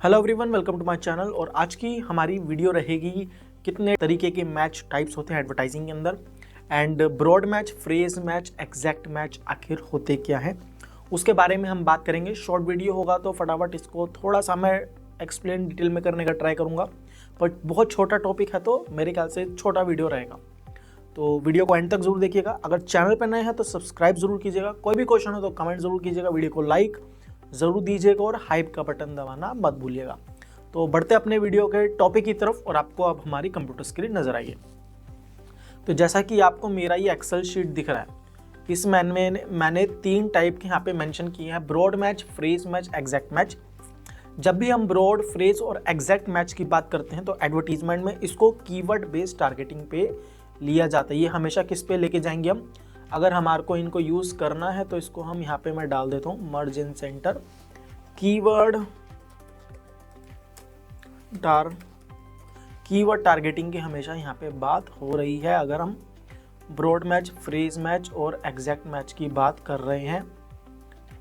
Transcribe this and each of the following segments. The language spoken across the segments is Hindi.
Hello everyone, welcome to my channel. और आज की हमारी वीडियो रहेगी कितने तरीके के मैच टाइप्स होते हैं एडवर्टाइजिंग के अंदर, and broad match, phrase match, exact match आखिर होते क्या हैं उसके बारे में हम बात करेंगे। शॉर्ट वीडियो होगा तो फटाफट इसको थोड़ा सा मैं एक्सप्लेन डिटेल में करने का ट्राई करूँगा, बट बहुत छोटा टॉपिक है तो मेरे ख्याल से छोटा वीडियो रहेगा। तो वीडियो को एंड तक जरूर देखिएगा। अगर चैनल पर नए हैं तो सब्सक्राइब जरूर कीजिएगा। कोई भी क्वेश्चन हो तो कमेंट जरूर कीजिएगा। वीडियो को लाइक ज़रूर दीजिएगा और हाइप का बटन दबाना मत भूलिएगा। तो बढ़ते अपने वीडियो के टॉपिक की तरफ, और आपको अब हमारी कंप्यूटर स्क्रीन नज़र आई है। तो जैसा कि आपको मेरा ये एक्सेल शीट दिख रहा है, इसमें मैंने 3 टाइप के यहाँ पे मेंशन किए हैं: broad match, phrase match, exact match. जब भी हम ब्रॉड, फ्रेज और एग्जैक्ट मैच की बात करते हैं तो एडवर्टीजमेंट में इसको कीवर्ड बेस्ड टारगेटिंग पे लिया जाता है। ये हमेशा किस पे लेके जाएंगे हम, अगर हमारे को इनको यूज़ करना है तो इसको हम यहाँ पे मैं डाल देता हूँ मर्ज इन सेंटर कीवर्ड टारगेटिंग की हमेशा यहाँ पे बात हो रही है अगर हम ब्रॉड मैच, फ्रेज मैच और एग्जैक्ट मैच की बात कर रहे हैं।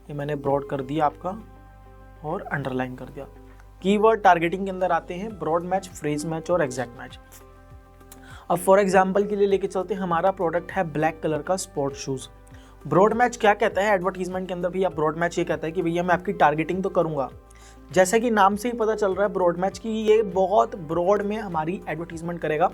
ये मैंने ब्रॉड कर दिया आपका और अंडरलाइन कर दिया। कीवर्ड टारगेटिंग के अंदर आते हैं ब्रॉड मैच, फ्रेज मैच और एग्जैक्ट मैच। अब फॉर एग्जांपल के लिए लेके चलते हैं, हमारा प्रोडक्ट है ब्लैक कलर का स्पोर्ट शूज़। ब्रॉड मैच क्या कहता है एडवर्टीजमेंट के अंदर भैया? ब्रॉड मैच ये कहता है कि भैया मैं आपकी टारगेटिंग तो करूंगा, जैसा कि नाम से ही पता चल रहा है ब्रॉड मैच की ये बहुत ब्रॉड में हमारी एडवर्टीजमेंट करेगा,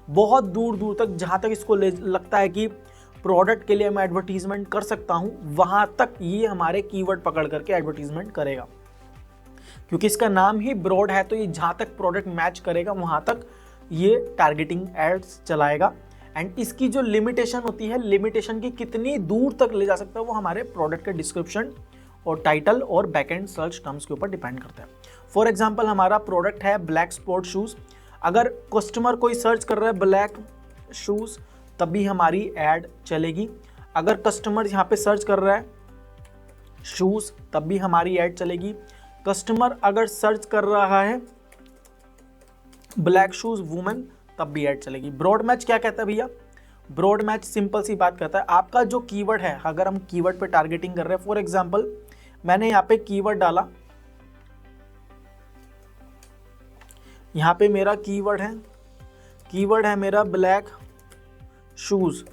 बहुत दूर दूर तक, जहाँ तक इसको लगता है कि प्रोडक्ट के लिए मैं एडवर्टीजमेंट कर सकता हूँ वहाँ तक ये हमारे कीवर्ड पकड़ करके एडवर्टीजमेंट करेगा। क्योंकि इसका नाम ही ब्रॉड है तो ये जहाँ तक प्रोडक्ट मैच करेगा वहाँ तक ये टारगेटिंग एड्स चलाएगा। एंड इसकी जो लिमिटेशन होती है, लिमिटेशन की कितनी दूर तक ले जा सकता है वो हमारे प्रोडक्ट के डिस्क्रिप्शन और टाइटल और बैकएंड सर्च टर्म्स के ऊपर डिपेंड करता है। फॉर एग्जांपल हमारा प्रोडक्ट है ब्लैक स्पोर्ट शूज़। अगर कस्टमर कोई सर्च कर रहा है ब्लैक शूज़ तब भी हमारी ऐड चलेगी। अगर कस्टमर यहाँ पे सर्च कर रहा है शूज़ तब भी हमारी ऐड चलेगी। कस्टमर अगर सर्च कर रहा है ब्लैक शूज़ वुमेन तब भी ऐड चलेगी। ब्रॉड मैच क्या कहता है भैया? ब्रॉड मैच सिंपल सी बात कहता है आपका जो कीवर्ड है, अगर हम कीवर्ड पे टारगेटिंग कर रहे हैं, फॉर एग्जांपल मैंने यहाँ पे कीवर्ड डाला, यहाँ पे मेरा कीवर्ड है मेरा ब्लैक शूज़।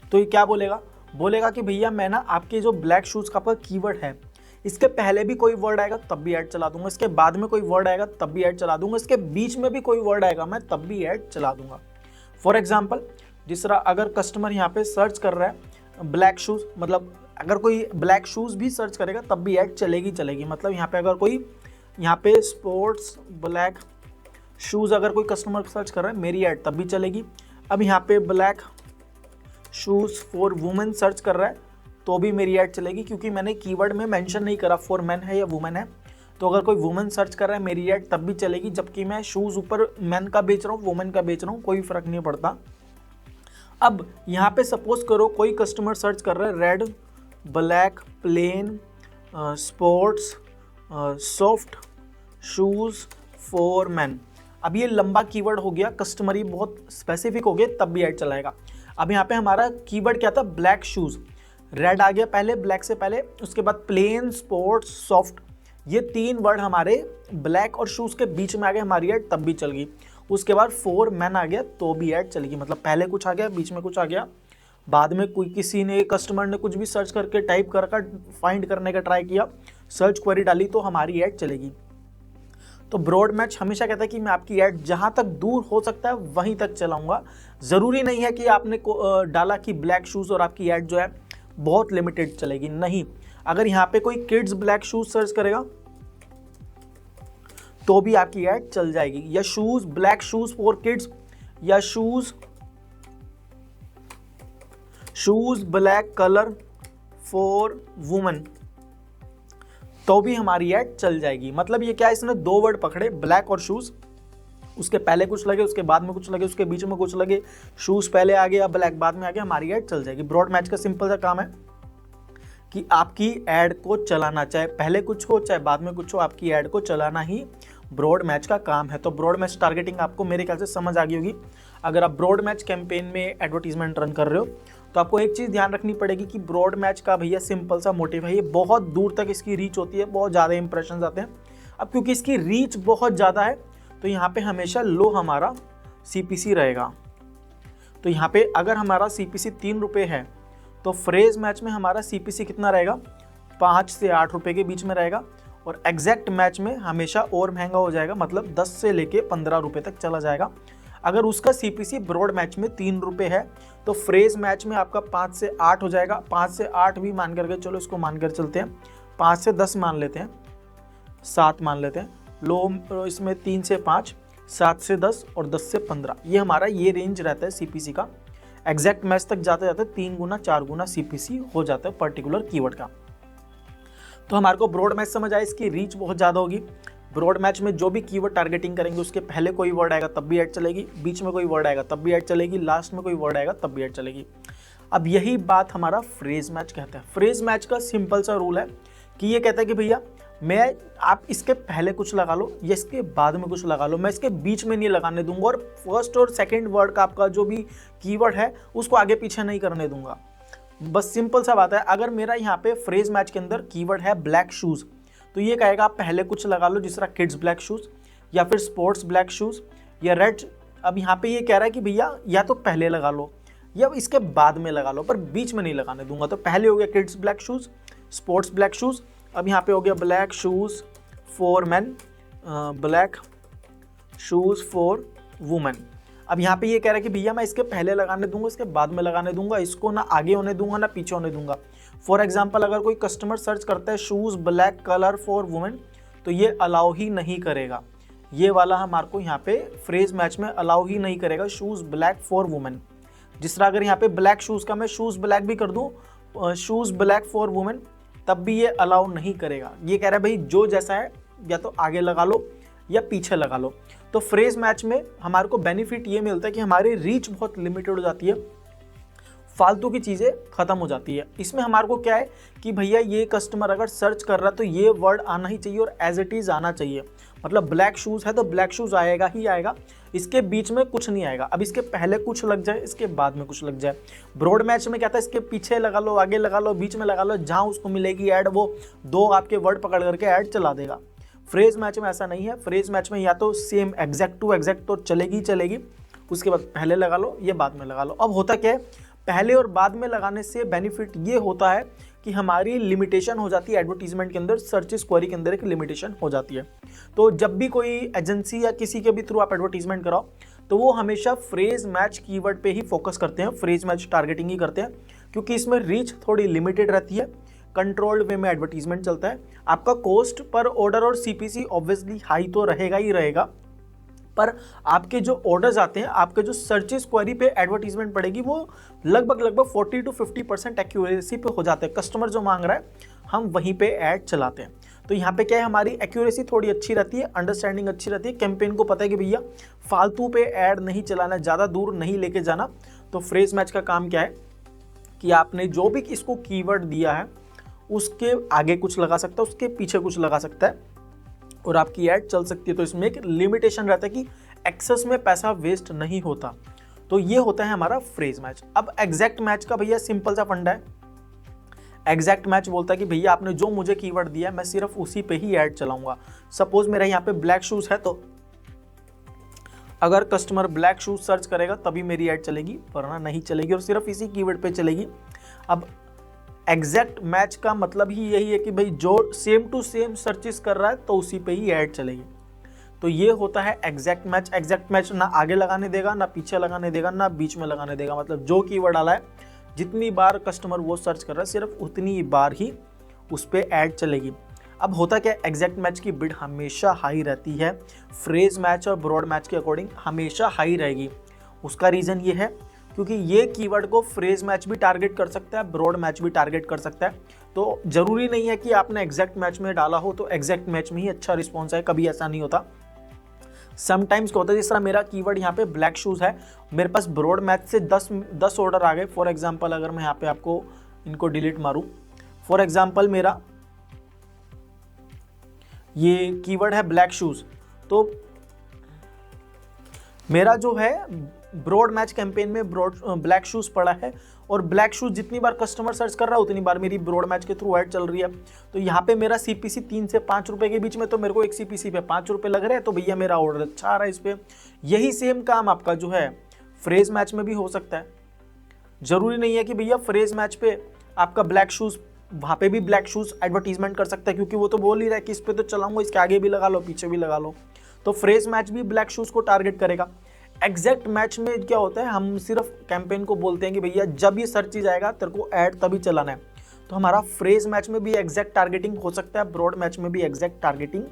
तो ये क्या बोलेगा कि भैया मैं ना आपके जो ब्लैक शूज़ का आपका कीवर्ड है, इसके पहले भी कोई वर्ड आएगा तब भी ऐड चला दूंगा, इसके बाद में कोई वर्ड आएगा तब भी ऐड चला दूंगा, इसके बीच में भी कोई वर्ड आएगा मैं तब भी ऐड चला दूंगा। फॉर एग्जांपल जिस तरह अगर कस्टमर यहाँ पे सर्च कर रहा है ब्लैक शूज़, मतलब अगर कोई ब्लैक शूज़ भी सर्च करेगा तब भी ऐड चलेगी। मतलब यहाँ पे अगर कोई यहाँ पे स्पोर्ट्स ब्लैक शूज़ अगर कोई कस्टमर सर्च कर रहा है मेरी ऐड तब भी चलेगी। अब यहाँ पे black shoes for women search कर रहा है तो भी मेरी ऐड चलेगी, क्योंकि मैंने कीवर्ड में मेंशन नहीं करा फॉर मैन है या वुमेन है। तो अगर कोई वुमेन सर्च कर रहा है मेरी ऐड तब भी चलेगी, जबकि मैं शूज़ ऊपर मैन का बेच रहा हूँ, वुमेन का बेच रहा हूँ, कोई फ़र्क नहीं पड़ता। अब यहाँ पे सपोज करो कोई कस्टमर सर्च कर रहा है red, black, plain, sports, soft shoes for man. अब ये लंबा कीवर्ड हो गया, कस्टमर ये बहुत स्पेसिफिक हो गया, तब भी ऐड चलाएगा। अब यहाँ पे हमारा कीवर्ड क्या था? Black shoes. रेड आ गया पहले, ब्लैक से पहले, उसके बाद प्लेन, स्पोर्ट्स, सॉफ्ट, ये 3 वर्ड हमारे ब्लैक और शूज़ के बीच में आ गए, हमारी ऐड तब भी चल गई। उसके बाद फॉर मैन आ गया तो भी ऐड चलेगी। मतलब पहले कुछ आ गया, बीच में कुछ आ गया, बाद में कोई किसी ने कस्टमर ने कुछ भी सर्च करके टाइप करके फाइंड करने का ट्राई किया, सर्च क्वेरी डाली तो हमारी ऐड चलेगी। तो ब्रॉड मैच हमेशा कहता है कि मैं आपकी ऐड जहाँ तक दूर हो सकता है वहीं तक चलाऊँगा। ज़रूरी नहीं है कि आपने डाला कि ब्लैक शूज़ और आपकी ऐड जो है बहुत लिमिटेड चलेगी, नहीं। अगर यहाँ पे कोई किड्स ब्लैक शूज़ सर्च करेगा तो भी आपकी ऐड चल जाएगी, या shoes black shoes for kids, या shoes black colour for women, तो भी हमारी ऐड चल जाएगी। मतलब ये क्या, इसने 2 वर्ड पकड़े, ब्लैक और शूज़, उसके पहले कुछ लगे, उसके बाद में कुछ लगे, उसके बीच में कुछ लगे, शूज़ पहले आ गया, ब्लैक बाद में आ गया, हमारी ऐड चल जाएगी। ब्रॉड मैच का सिंपल सा काम है कि आपकी ऐड को चलाना, चाहे पहले कुछ हो चाहे बाद में कुछ हो, आपकी ऐड को चलाना ही ब्रॉड मैच का काम है। तो ब्रॉड मैच टारगेटिंग आपको मेरे ख्याल से समझ आ गई होगी। अगर आप ब्रॉड मैच कैंपेन में एडवर्टीजमेंट रन कर रहे हो तो आपको एक चीज़ ध्यान रखनी पड़ेगी कि ब्रॉड मैच का भैया सिंपल सा मोटिव है, ये बहुत दूर तक इसकी रीच होती है, बहुत ज़्यादा इंप्रेशंस आते हैं। अब क्योंकि इसकी रीच बहुत ज़्यादा है तो यहाँ पे हमेशा लो हमारा CPC रहेगा। तो यहाँ पे अगर हमारा CPC 3 रुपये है तो फ्रेज मैच में हमारा CPC कितना रहेगा, 5 से 8 रुपये के बीच में रहेगा। और एग्जैक्ट मैच में हमेशा और महंगा हो जाएगा, मतलब 10 से लेके 15 रुपये तक चला जाएगा। अगर उसका CPC ब्रॉड मैच में 3 रुपये है तो फ्रेज मैच में आपका 5 से 8 हो जाएगा। 5 से 8 भी मान करके चलो, इसको मान कर चलते हैं, 5 से 10 मान लेते हैं, 7 मान लेते हैं, लो इसमें 3 से 5, 7 से 10 और 10 से 15, ये हमारा ये रेंज रहता है CPC का। एग्जैक्ट मैच तक जाते जाते 3 गुना 4 गुना CPC हो जाता है पर्टिकुलर कीवर्ड का। तो हमारे को ब्रॉड मैच समझ आया, इसकी रीच बहुत ज़्यादा होगी। ब्रॉड मैच में जो भी कीवर्ड टारगेटिंग करेंगे उसके पहले कोई वर्ड आएगा तब भी ऐड चलेगी, बीच में कोई वर्ड आएगा तब भी ऐड चलेगी, लास्ट में कोई वर्ड आएगा तब भी ऐड चलेगी। अब यही बात हमारा फ्रेज मैच कहता है। फ्रेज मैच का सिंपल सा रूल है कि ये कहता है कि भैया आप इसके पहले कुछ लगा लो या इसके बाद में कुछ लगा लो, मैं इसके बीच में नहीं लगाने दूंगा, और फर्स्ट और सेकंड वर्ड का आपका जो भी कीवर्ड है उसको आगे पीछे नहीं करने दूंगा। बस सिंपल सा बात है। अगर मेरा यहाँ पे फ्रेज मैच के अंदर कीवर्ड है ब्लैक शूज़ तो ये कहेगा आप पहले कुछ लगा लो, जिस तरह किड्स ब्लैक शूज़ या फिर स्पोर्ट्स ब्लैक शूज़ या रेड। अब यहाँ पे ये कह रहा है कि भैया या तो पहले लगा लो या इसके बाद में लगा लो, पर बीच में नहीं लगाने दूंगा। तो पहले हो गया kids black shoes, sports black shoes, अब यहाँ पे हो गया black shoes for man, black shoes for women. अब यहाँ पे ये कह रहा है कि भैया मैं इसके पहले लगाने दूंगा, इसके बाद में लगाने दूंगा, इसको ना आगे होने दूंगा ना पीछे होने दूंगा। फॉर एग्जांपल अगर कोई कस्टमर सर्च करता है shoes black colour for women तो ये अलाउ ही नहीं करेगा, ये वाला हमारे को यहाँ पे फ्रेज मैच में अलाउ ही नहीं करेगा, शूज़ ब्लैक फॉर वुमेन। जिस तरह अगर यहाँ पे ब्लैक शूज़ का मैं शूज़ ब्लैक भी कर दूँ, शूज़ ब्लैक फॉर वुमेन, तब भी ये अलाउ नहीं करेगा। ये कह रहा है भाई जो जैसा है या तो आगे लगा लो या पीछे लगा लो। तो फ्रेज मैच में हमारे को बेनिफिट ये मिलता है कि हमारी रीच बहुत लिमिटेड हो जाती है, फालतू की चीज़ें ख़त्म हो जाती है। इसमें हमारे को क्या है कि भैया ये कस्टमर अगर सर्च कर रहा है तो ये वर्ड आना ही चाहिए और एज इट इज़ आना चाहिए। मतलब ब्लैक शूज़ है तो ब्लैक शूज़ आएगा ही आएगा, इसके बीच में कुछ नहीं आएगा। अब इसके पहले कुछ लग जाए, इसके बाद में कुछ लग जाए। ब्रॉड मैच में क्या था, इसके पीछे लगा लो, आगे लगा लो, बीच में लगा लो, जहाँ उसको मिलेगी ऐड वो 2 आपके वर्ड पकड़ करके ऐड चला देगा। फ्रेज मैच में ऐसा नहीं है। फ्रेज मैच में या तो सेम एग्जैक्ट टू एग्जैक्ट तो चलेगी चलेगी, उसके बाद पहले लगा लो ये बाद में लगा लो। अब होता क्या है, पहले और बाद में लगाने से बेनिफिट ये होता है कि हमारी लिमिटेशन हो जाती है एडवर्टीजमेंट के अंदर, सर्चेस क्वेरी के अंदर एक लिमिटेशन हो जाती है। तो जब भी कोई एजेंसी या किसी के भी थ्रू आप एडवर्टीजमेंट कराओ तो वो हमेशा फ्रेज मैच कीवर्ड पे ही फोकस करते हैं, फ्रेज मैच टारगेटिंग ही करते हैं, क्योंकि इसमें रीच थोड़ी लिमिटेड रहती है, कंट्रोल्ड वे में एडवर्टीजमेंट चलता है। आपका कॉस्ट पर ऑर्डर और CPC ऑब्वियसली हाई तो रहेगा ही रहेगा, पर आपके जो ऑर्डर्स आते हैं, आपके जो सर्चेस क्वेरी पे एडवर्टीजमेंट पड़ेगी वो लगभग 40 to 50% एक्यूरेसी पे हो जाते हैं। कस्टमर जो मांग रहा है हम वहीं पे ऐड चलाते हैं। तो यहाँ पे क्या है, हमारी एक्यूरेसी थोड़ी अच्छी रहती है, अंडरस्टैंडिंग अच्छी रहती है, कैंपेन को पता है कि भैया फालतू पे ऐड नहीं चलाना, ज़्यादा दूर नहीं लेके जाना। तो फ्रेज मैच का काम क्या है कि आपने जो भी इसको कीवर्ड दिया है उसके आगे कुछ लगा सकता है, उसके पीछे कुछ लगा सकता है और आपकी ऐड चल सकती है। तो इसमें एक लिमिटेशन रहता है कि एक्सेस में पैसा वेस्ट नहीं होता। तो ये होता है हमारा फ्रेज मैच। अब एग्जैक्ट मैच का भैया सिंपल सा फंडा है। एग्जैक्ट मैच बोलता है कि भैया आपने जो मुझे कीवर्ड दिया मैं सिर्फ उसी पे ही ऐड चलाऊंगा। सपोज मेरा यहाँ पे ब्लैक शूज है तो अगर कस्टमर ब्लैक शूज सर्च करेगा तभी मेरी ऐड चलेगी, वरना नहीं चलेगी और सिर्फ इसी कीवर्ड पे चलेगी। अब एग्जैक्ट मैच का मतलब ही यही है कि भाई जो सेम टू सेम सर्चेस कर रहा है तो उसी पे ही ऐड चलेगी। तो ये होता है एग्जैक्ट मैच। एग्जैक्ट मैच ना आगे लगाने देगा, ना पीछे लगाने देगा, ना बीच में लगाने देगा। मतलब जो कीवर्ड डाला है, जितनी बार कस्टमर वो सर्च कर रहा है सिर्फ उतनी बार ही उस पर ऐड चलेगी। अब होता क्या है, एग्जैक्ट मैच की बिड हमेशा हाई रहती है, फ्रेज मैच और ब्रॉड मैच के अकॉर्डिंग हमेशा हाई रहेगी। उसका रीज़न ये है क्योंकि ये कीवर्ड को फ्रेज मैच भी टारगेट कर सकता है, ब्रॉड मैच भी टारगेट कर सकता है। तो ज़रूरी नहीं है कि आपने एग्जैक्ट मैच में डाला हो तो एग्जैक्ट मैच में ही अच्छा रिस्पॉन्स आए, कभी ऐसा नहीं होता। समटाइम्स क्या होता है, जिस तरह मेरा कीवर्ड यहाँ पे ब्लैक शूज़ है, मेरे पास ब्रॉड मैच से 10 ऑर्डर आ गए। फॉर एग्जांपल अगर मैं यहाँ पे आपको इनको डिलीट मारूँ, फॉर एग्जांपल मेरा ये कीवर्ड है ब्लैक शूज़, तो मेरा जो है ब्रॉड मैच कैंपेन में ब्लैक शूज़ पड़ा है और ब्लैक शूज़ जितनी बार कस्टमर सर्च कर रहा है उतनी बार मेरी ब्रॉड मैच के थ्रू ऐड चल रही है। तो यहाँ पे मेरा CPC 3 से 5 रुपए के बीच में, तो मेरे को एक CPC पे 5 रुपए लग रहे हैं, तो भैया मेरा ऑर्डर अच्छा आ रहा है इस पर। यही सेम काम आपका जो है फ्रेज मैच में भी हो सकता है। जरूरी नहीं है कि भैया फ्रेज मैच पे आपका ब्लैक शूज़, वहाँ पे भी ब्लैक शूज़ एडवर्टीजमेंट कर सकता है, क्योंकि वो तो बोल ही रहा है कि इस पे तो चलाऊंगा, इसके आगे भी लगा लो पीछे भी लगा लो। तो फ्रेज मैच भी ब्लैक शूज़ को टारगेट करेगा। एग्जैक्ट मैच में क्या होता है, हम सिर्फ कैंपेन को बोलते हैं कि भैया जब ये सर्च चीज आएगा तेरे को ऐड तभी चलाना है। तो हमारा फ्रेज मैच में भी एग्जैक्ट टारगेटिंग हो सकता है, ब्रॉड मैच में भी एग्जैक्ट टारगेटिंग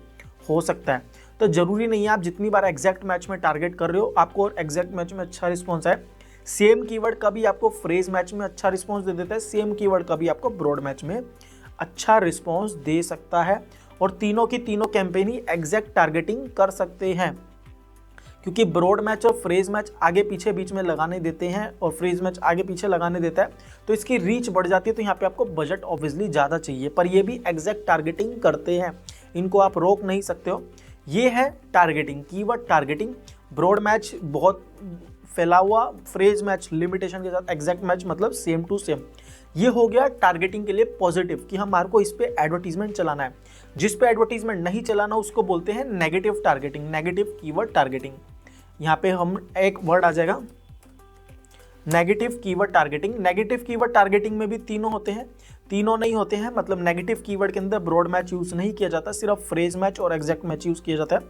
हो सकता है। तो जरूरी नहीं है आप जितनी बार एग्जैक्ट मैच में टारगेट कर रहे हो आपको एग्जैक्ट मैच में अच्छा रिस्पॉन्स आए। सेम कीवर्ड का भी आपको फ्रेज मैच में अच्छा रिस्पॉन्स दे देता है, सेम कीवर्ड का भी आपको ब्रॉड मैच में अच्छा रिस्पॉन्स दे सकता है। और तीनों की तीनों कैंपेन ही एग्जैक्ट टारगेटिंग कर सकते हैं, क्योंकि ब्रॉड मैच और फ्रेज मैच आगे पीछे बीच में लगाने देते हैं और फ्रेज मैच आगे पीछे लगाने देता है, तो इसकी रीच बढ़ जाती है। तो यहाँ पे आपको बजट ऑब्वियसली ज़्यादा चाहिए, पर ये भी एग्जैक्ट टारगेटिंग करते हैं, इनको आप रोक नहीं सकते हो। ये है targeting, keyword targeting. Broad match बहुत फैला हुआ, फ्रेज मैच लिमिटेशन के साथ, एग्जैक्ट मैच मतलब सेम टू सेम। ये हो गया टारगेटिंग के लिए पॉजिटिव कि हमारे को इस पे एडवर्टीजमेंट चलाना है। जिस पे एडवर्टीजमेंट नहीं चलाना उसको बोलते हैं negative targeting, negative keyword targeting. यहाँ पे हम एक वर्ड आ जाएगा negative keyword targeting. Negative keyword targeting में भी तीनों होते हैं, तीनों नहीं होते हैं, मतलब नेगेटिव कीवर्ड के अंदर ब्रॉड मैच यूज नहीं किया जाता, सिर्फ फ्रेज मैच और एग्जैक्ट मैच यूज किया जाता है।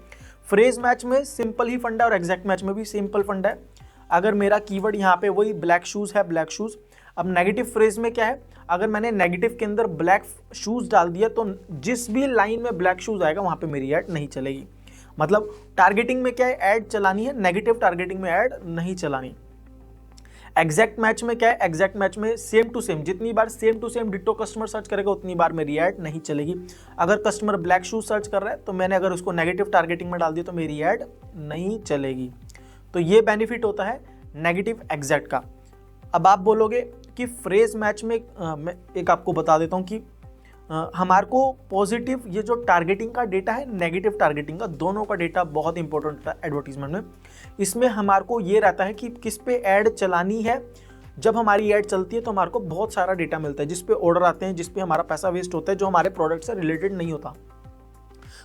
फ्रेज मैच में सिंपल ही फंडा है और एग्जैक्ट मैच में भी सिंपल फंडा है। अगर मेरा कीवर्ड यहाँ पे वही ब्लैक शूज है, ब्लैक शूज, अब नेगेटिव फ्रेज में क्या है, अगर मैंने नेगेटिव के अंदर ब्लैक शूज डाल दिया तो जिस भी लाइन में ब्लैक शूज आएगा वहां पे मेरी ऐड नहीं चलेगी। मतलब टारगेटिंग में क्या है, ऐड चलानी है, नेगेटिव टारगेटिंग में ऐड नहीं चलानी। एग्जैक्ट मैच में क्या है, एग्जैक्ट मैच में सेम टू सेम, जितनी बार same to same ditto customer search करेगा उतनी बार मेरी ऐड नहीं चलेगी। अगर कस्टमर ब्लैक शूज सर्च कर रहा है तो मैंने अगर उसको नेगेटिव टारगेटिंग में डाल दिया तो मेरी ऐड नहीं चलेगी। तो ये बेनिफिट होता है नेगेटिव एग्जैक्ट का। अब आप बोलोगे कि फ्रेज मैच में मैं एक आपको बता देता हूँ कि हमारे को पॉजिटिव ये जो टारगेटिंग का डेटा है, नेगेटिव टारगेटिंग का, दोनों का डेटा बहुत इंपॉर्टेंट होता है एडवर्टीजमेंट में। इसमें हमारे को ये रहता है कि किस पे ऐड चलानी है। जब हमारी ऐड चलती है तो हमारे को बहुत सारा डेटा मिलता है, जिस पे ऑर्डर आते हैं, जिस पे हमारा पैसा वेस्ट होता है, जो हमारे प्रोडक्ट से रिलेटेड नहीं होता।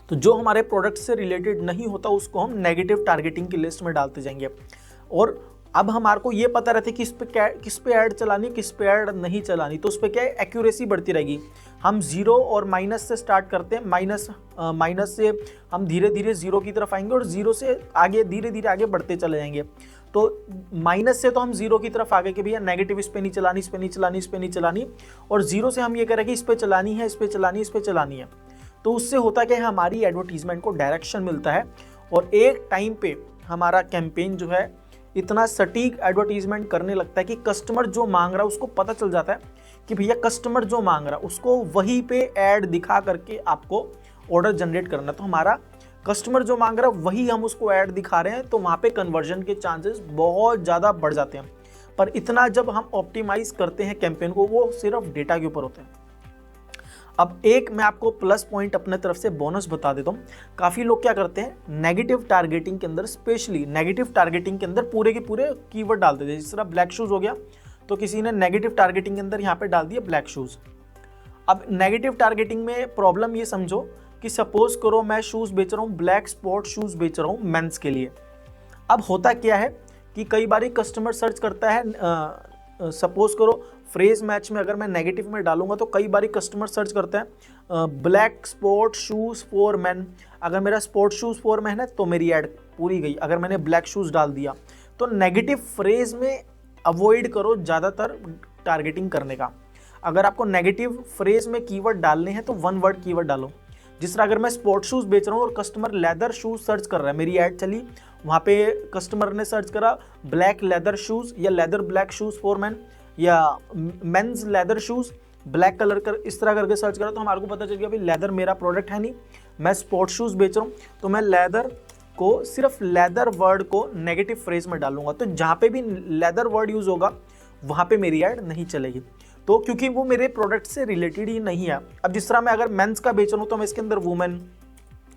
तो जो हमारे प्रोडक्ट से रिलेटेड नहीं होता उसको हम नेगेटिव टारगेटिंग की लिस्ट में डालते जाएंगे। और अब हमारे को ये पता रहता है कि किस पे ऐड चलानी, किस पे ऐड नहीं चलानी, तो उस पर क्या है, एक्यूरेसी बढ़ती रहेगी। हम जीरो और माइनस से स्टार्ट करते हैं, माइनस से हम धीरे धीरे जीरो की तरफ आएंगे और जीरो से आगे धीरे धीरे आगे बढ़ते चले जाएंगे। तो माइनस से तो हम जीरो की तरफ आगे कि भैया नेगेटिव इस पे नहीं चलानी, इस पे नहीं चलानी, इस पे नहीं चलानी, और जीरो से हम ये कह रहे हैं कि इस पे चलानी है, इस पे चलानी है, इस पे चलानी है। तो उससे होता क्या है, हमारी एडवर्टीजमेंट को डायरेक्शन मिलता है और एक टाइम पे हमारा कैंपेन जो है इतना सटीक एडवर्टीजमेंट करने लगता है कि कस्टमर जो मांग रहा है उसको पता चल जाता है कि भैया कस्टमर जो मांग रहा है उसको वहीं पे ऐड दिखा करके आपको ऑर्डर जनरेट करना है। तो हमारा कस्टमर जो मांग रहा है वही हम उसको ऐड दिखा रहे हैं, तो वहाँ पे कन्वर्जन के चांसेस बहुत ज़्यादा बढ़ जाते हैं। पर इतना जब हम ऑप्टिमाइज करते हैं कैंपेन को, वो सिर्फ डेटा के ऊपर होते हैं। अब एक मैं आपको प्लस पॉइंट अपने तरफ से बोनस बता देता हूँ। काफ़ी लोग क्या करते हैं, नेगेटिव टारगेटिंग के अंदर, स्पेशली नेगेटिव टारगेटिंग के अंदर पूरे के पूरे कीवर्ड डाल देते हैं। जिस तरह ब्लैक शूज़ हो गया तो किसी ने नेगेटिव टारगेटिंग के अंदर यहाँ पे डाल दिया ब्लैक शूज़। अब नेगेटिव टारगेटिंग में प्रॉब्लम ये समझो कि सपोज करो मैं शूज़ बेच रहा हूँ, ब्लैक स्पोर्ट शूज़ बेच रहा हूँ मेंस के लिए। अब होता क्या है कि कई बार कस्टमर सर्च करता है, सपोज करो फ्रेज मैच में अगर मैं नेगेटिव में डालूंगा तो कई बार कस्टमर सर्च करते हैं black sport shoes for man. अगर मेरा स्पोर्ट शूज़ फॉर मैन है तो मेरी ऐड पूरी गई। अगर मैंने ब्लैक शूज़ डाल दिया तो नेगेटिव फ्रेज में अवॉइड करो ज़्यादातर टारगेटिंग करने का। अगर आपको नेगेटिव फ्रेज में कीवर्ड डालने हैं तो वन वर्ड कीवर्ड डालो। जिस तरह अगर मैं स्पोर्ट शूज़ बेच रहा हूँ और कस्टमर लेदर शूज़ सर्च कर रहा है, मेरी ऐड चली, वहाँ पे कस्टमर ने सर्च करा ब्लैक लेदर शूज़ या leather black shoes for man या men's leather shoes black colour कर, इस तरह करके सर्च करा, तो हमारे को पता चल गया भाई लेदर मेरा प्रोडक्ट है नहीं, मैं स्पोर्ट शूज़ बेच रहा हूँ। तो मैं लेदर को, सिर्फ लेदर वर्ड को नेगेटिव फ्रेज में डालूंगा, तो जहाँ पे भी लेदर वर्ड यूज़ होगा वहाँ पे मेरी ऐड नहीं चलेगी, तो क्योंकि वो मेरे प्रोडक्ट से रिलेटेड ही नहीं है। अब जिस तरह मैं अगर मेंस का बेच रहा हूँ तो मैं इसके अंदर वुमेन,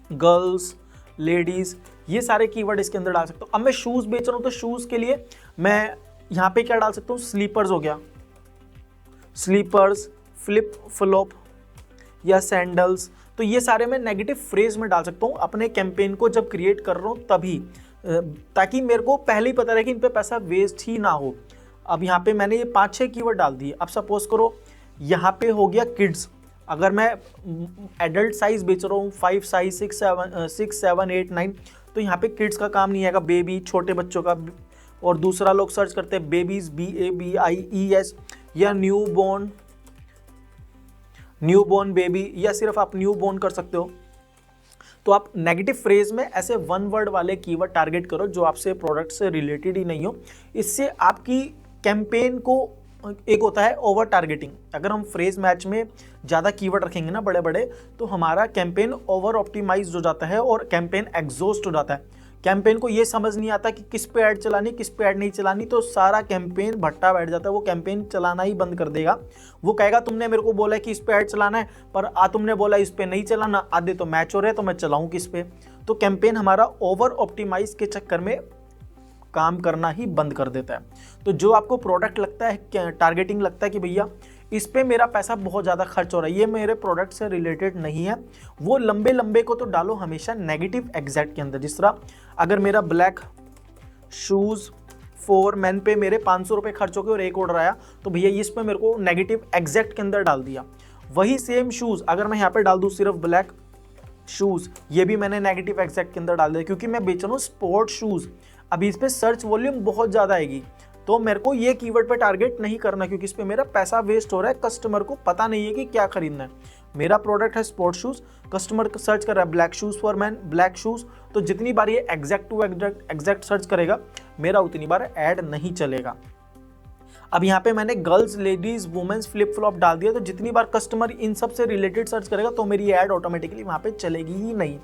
गर्ल्स, लेडीज़, ये सारे कीवर्ड इसके अंदर डाल सकता हूँ। अब मैं शूज़ बेच रहा हूँ तो शूज़ के लिए मैं यहाँ पे क्या डाल सकता हूँ, स्लीपर्स हो गया, स्लीपर्स, फ्लिप फ्लॉप या सैंडल्स। तो ये सारे मैं नेगेटिव फ्रेज में डाल सकता हूँ अपने कैंपेन को जब क्रिएट कर रहा हूँ तभी, ताकि मेरे को पहले ही पता रहे कि इन पे पैसा वेस्ट ही ना हो। अब यहाँ पे मैंने ये 5-6 कीवर्ड डाल दिए। अब सपोज करो यहाँ पे हो गया किड्स, अगर मैं एडल्ट साइज बेच रहा हूँ 5 साइज 6 7 8 9, तो यहाँ पे किड्स का काम नहीं आएगा, बेबी छोटे बच्चों का। और दूसरा लोग सर्च करते हैं बेबीज, BABIES, या न्यू बॉर्न बेबी, या सिर्फ आप न्यू बॉर्न कर सकते हो। तो आप नेगेटिव फ्रेज में ऐसे वन वर्ड वाले कीवर्ड टारगेट करो जो आपसे प्रोडक्ट से रिलेटेड ही नहीं हो। इससे आपकी कैंपेन को, एक होता है ओवर टारगेटिंग, अगर हम फ्रेज मैच में ज़्यादा कीवर्ड रखेंगे ना बड़े बड़े, तो हमारा कैंपेन ओवर ऑप्टिमाइज हो जाता है और कैंपेन एग्जॉस्ट हो जाता है। कैंपेन को ये समझ नहीं आता कि किस पे ऐड चलानी, किस पे ऐड नहीं चलानी, तो सारा कैंपेन भट्टा बैठ जाता है। वो कैंपेन चलाना ही बंद कर देगा। वो कहेगा तुमने मेरे को बोला है कि इस पे ऐड चलाना है, पर तुमने बोला इस पे नहीं चलाना, आधे तो मैच हो रहे हैं, तो मैं चलाऊं किस पे। तो कैंपेन हमारा ओवर ऑप्टिमाइज के चक्कर में काम करना ही बंद कर देता है। तो जो आपको प्रोडक्ट लगता है, टारगेटिंग लगता है कि भैया इस पे मेरा पैसा बहुत ज़्यादा खर्च हो रहा है, ये मेरे प्रोडक्ट से रिलेटेड नहीं है, वो लंबे लंबे को तो डालो हमेशा नेगेटिव एग्जैक्ट के अंदर। जिस तरह अगर मेरा ब्लैक शूज़ फॉर मैन पे मेरे 500 रुपये खर्च हो गए और एक ऑर्डर आया, तो भैया इस पे मेरे को नेगेटिव एग्जैक्ट के अंदर डाल दिया। वही सेम शूज़ अगर मैं यहाँ पे डाल दूँ सिर्फ ब्लैक शूज़, ये भी मैंने नेगेटिव एग्जैक्ट के अंदर डाल दिया, क्योंकि मैं बेच रहा हूँ स्पोर्ट शूज़। अभी इस पर सर्च वॉल्यूम बहुत ज़्यादा आएगी, तो मेरे को ये कीवर्ड पे टारगेट नहीं करना, क्योंकि इस पे मेरा पैसा वेस्ट हो रहा है। कस्टमर को पता नहीं है कि क्या खरीदना है। मेरा प्रोडक्ट है स्पोर्ट शूज़, कस्टमर सर्च कर रहा है black shoes for man, black shoes, तो जितनी बार ये एग्जैक्ट टू एग्जैक्ट सर्च करेगा मेरा उतनी बार ऐड नहीं चलेगा। अब यहाँ पे मैंने girls, ladies, womens, flip flop डाल दिया, तो जितनी बार कस्टमर इन सब से रिलेटेड सर्च करेगा तो मेरी ऐड ऑटोमेटिकली वहाँ पे चलेगी ही नहीं।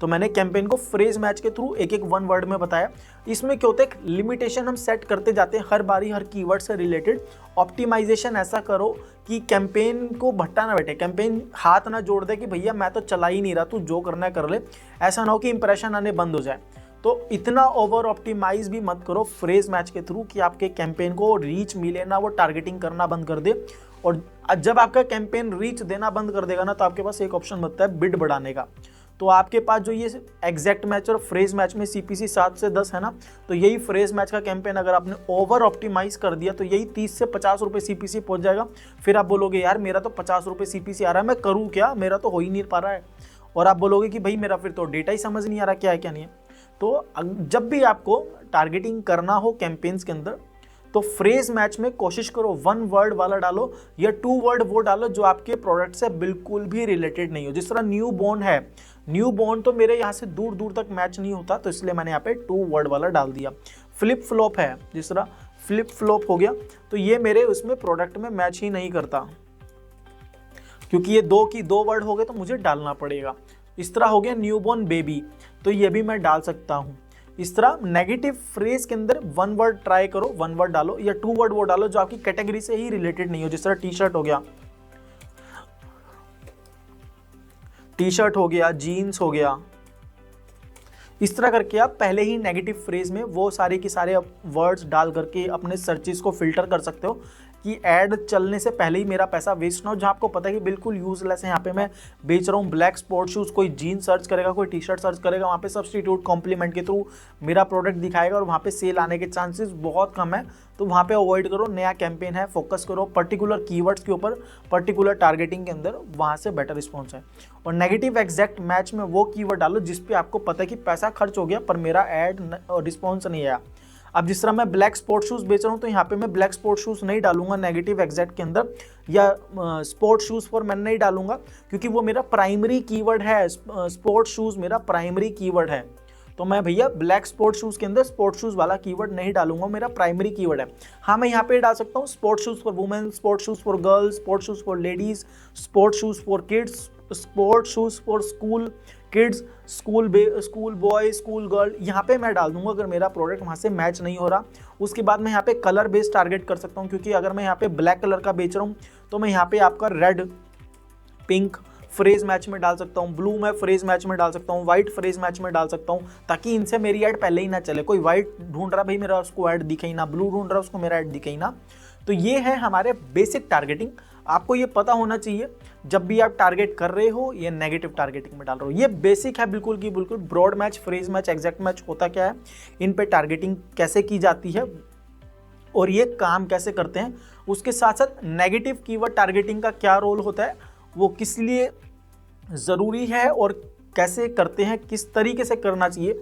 तो मैंने कैंपेन को फ्रेज मैच के थ्रू एक एक वन वर्ड में बताया। इसमें क्या होता है, लिमिटेशन हम सेट करते जाते हैं हर बारी हर कीवर्ड से रिलेटेड। ऑप्टिमाइजेशन ऐसा करो कि कैंपेन को भट्टा ना बैठे, कैंपेन हाथ ना जोड़ दे कि भैया मैं तो चला ही नहीं रहा, तू जो करना है कर ले। ऐसा ना हो कि इंप्रेशन आने बंद हो जाए। तो इतना ओवर ऑप्टिमाइज भी मत करो फ्रेज मैच के थ्रू कि आपके कैंपेन को रीच मिले ना, वो टारगेटिंग करना बंद कर दे। और जब आपका कैंपेन रीच देना बंद कर देगा ना, तो आपके पास एक ऑप्शन बनता है बिड बढ़ाने का। तो आपके पास जो ये एग्जैक्ट मैच और फ्रेज मैच में CPC 7 से 10 है ना, तो यही फ्रेज मैच का कैंपेन अगर आपने ओवर ऑप्टिमाइज कर दिया तो यही 30 से 50 रुपये CPC पहुंच जाएगा। फिर आप बोलोगे यार मेरा तो 50 रुपये CPC आ रहा है, मैं करूँ क्या, मेरा तो हो ही नहीं पा रहा है। और आप बोलोगे कि भाई मेरा फिर तो डेटा ही समझ नहीं आ रहा क्या है क्या नहीं है। तो जब भी आपको टारगेटिंग करना हो कैंपेन्स के अंदर, तो फ्रेज मैच में कोशिश करो वन वर्ड वाला डालो या 2 वर्ड वो डालो जो आपके प्रोडक्ट से बिल्कुल भी रिलेटेड नहीं हो। जिस तरह न्यू बॉर्न है, न्यू बॉर्न तो मेरे यहाँ से दूर दूर तक मैच नहीं होता, तो इसलिए मैंने यहाँ पे 2 वर्ड वाला डाल दिया। फ्लिप फ्लॉप है, जिस तरह फ्लिप फ्लॉप हो गया, तो ये मेरे उसमें प्रोडक्ट में मैच ही नहीं करता, क्योंकि ये 2 वर्ड हो गए तो मुझे डालना पड़ेगा। इस तरह हो गया न्यू बॉर्न बेबी, तो ये भी मैं डाल सकता हूँ। इस तरह नेगेटिव फ्रेज के अंदर 1 वर्ड ट्राई करो, 1 वर्ड डालो या 2 वर्ड वो डालो जो आपकी कैटेगरी से ही रिलेटेड नहीं हो। जिस तरह टी शर्ट हो गया, जीन्स हो गया। इस तरह करके आप पहले ही नेगेटिव फ्रेज में वो सारे के सारे वर्ड्स डाल करके अपने सर्चेस को फिल्टर कर सकते हो कि ऐड चलने से पहले ही मेरा पैसा वेस्ट ना हो। जहाँ आपको पता है कि बिल्कुल यूजलेस है, यहाँ पे मैं बेच रहा हूँ ब्लैक स्पोर्ट शूज़, कोई जीन्स सर्च करेगा, कोई टी शर्ट सर्च करेगा, वहाँ पे सब्सटीट्यूट कॉम्प्लीमेंट के थ्रू मेरा प्रोडक्ट दिखाएगा और वहाँ पे सेल आने के चांसेस बहुत कम है। तो वहाँ पे अवॉइड करो। नया कैंपेन है, फोकस करो पर्टिकुलर कीवर्ड्स के ऊपर, पर्टिकुलर टारगेटिंग के अंदर, वहाँ से बेटर रिस्पॉन्स है। और नेगेटिव एग्जैक्ट मैच में वो कीवर्ड डालो जिस पे आपको पता है कि पैसा खर्च हो गया पर मेरा ऐड रिस्पॉन्स नहीं आया। अब जिस तरह मैं ब्लैक स्पोर्ट शूज़ बेच रहा हूँ, तो यहाँ पे मैं ब्लैक स्पोर्ट शूज़ नहीं डालूंगा नेगेटिव एग्जैक्ट के अंदर, या स्पोर्ट शूज़ फॉर मैन नहीं डालूंगा, क्योंकि वो मेरा प्राइमरी कीवर्ड है। स्पोर्ट शूज़ मेरा प्राइमरी कीवर्ड है, तो मैं भैया ब्लैक स्पोर्ट शूज़ के अंदर स्पोर्ट शूज़ वाला कीवर्ड नहीं डालूंगा, मेरा प्राइमरी कीवर्ड है। हाँ, मैं यहाँ पे डाल सकता हूँ sport shoes for women, sport shoes for girls, sport shoes for ladies, sport shoes for kids, sport shoes for school kids, school boy, school girl, यहाँ पे मैं डाल दूंगा अगर मेरा प्रोडक्ट वहाँ से मैच नहीं हो रहा। उसके बाद मैं यहाँ पे कलर बेस्ड टारगेट कर सकता हूँ, क्योंकि अगर मैं यहाँ पे ब्लैक कलर का बेच रहा हूँ तो मैं यहाँ पे आपका रेड, पिंक, फ्रेज मैच में डाल सकता हूँ, ब्लू मैं फ्रेज मैच में डाल सकता हूँ, व्हाइट फ्रेज मैच में डाल सकता हूँ, ताकि इनसे मेरी ऐड पहले ही ना चले। कोई व्हाइट ढूंढ रहा भाई मेरा उसको ऐड दिखे ही ना, ब्लू ढूंढ रहा उसको मेरा ऐड दिखे ही ना। तो ये है हमारे बेसिक टारगेटिंग। आपको ये पता होना चाहिए जब भी आप टारगेट कर रहे हो ये नेगेटिव टारगेटिंग में डाल रहे हो। ये बेसिक है बिल्कुल की बिल्कुल। Broad match, phrase match, exact match होता क्या है, इन पे टारगेटिंग कैसे की जाती है और ये काम कैसे करते हैं, उसके साथ साथ नेगेटिव कीवर्ड टारगेटिंग का क्या रोल होता है, वो किस लिए ज़रूरी है और कैसे करते हैं, किस तरीके से करना चाहिए,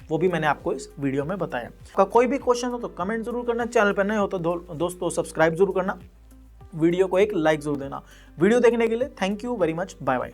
वो भी मैंने आपको इस वीडियो में बताया। आपका कोई भी क्वेश्चन हो तो कमेंट जरूर करना, चैनल पर नए हो तो दोस्तों सब्सक्राइब जरूर करना, वीडियो को एक लाइक जरूर देना। वीडियो देखने के लिए thank you very much, bye bye.